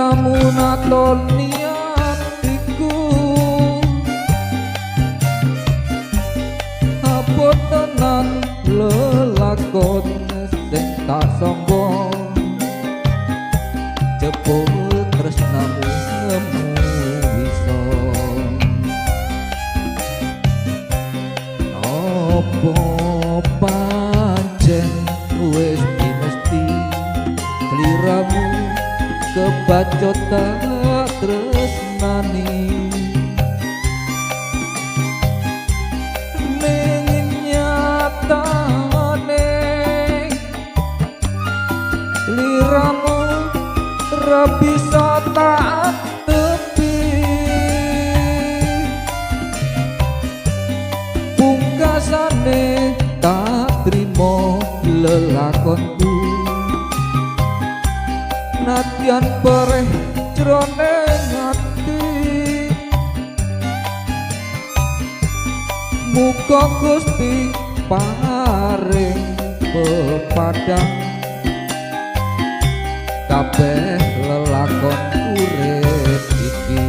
sliramu natoni atiku apa tenan lelakon sing tak sangka jebul tresnamu ngemu bisa apa pancen wis mesti sliramu kebacot tak tresnani ning nyatane sliramu ra bisa tak tepi pungkasane tak trimo lelakonku nadyan pereh jroning ati muga Gusti paring pepadang kabeh lelakon urip iki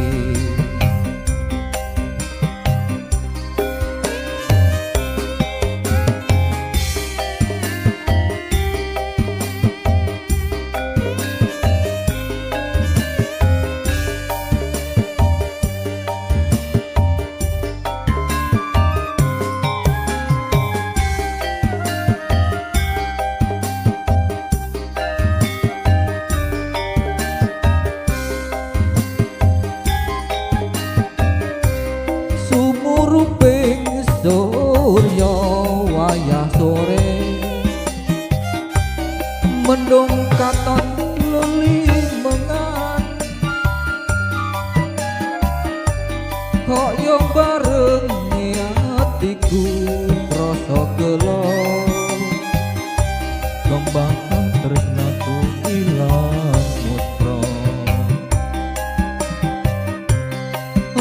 ruping surya wayah sore mendung katon lelimengan kok yo bareng atiku rasa gelo kembang tresnaku ilang mutra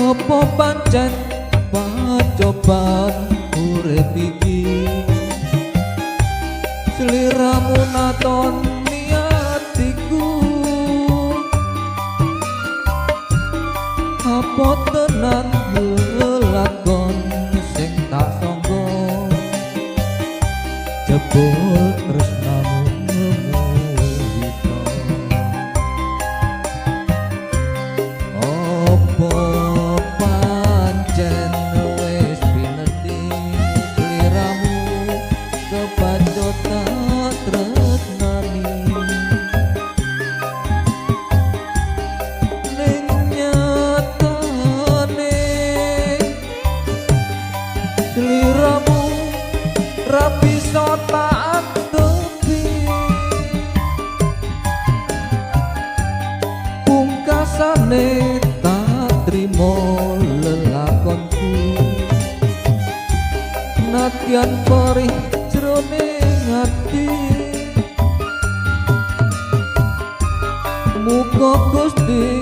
apa pancen pacobaan urip iki sliramu natoni atiku apa tenan lelakon sing tak sangka jebul tresnamu ngemu bisa apa pancen sliramu ra bisa tak tepi pungkasane tak trimo lelakonku nadyan perih jroning ati muga Gusti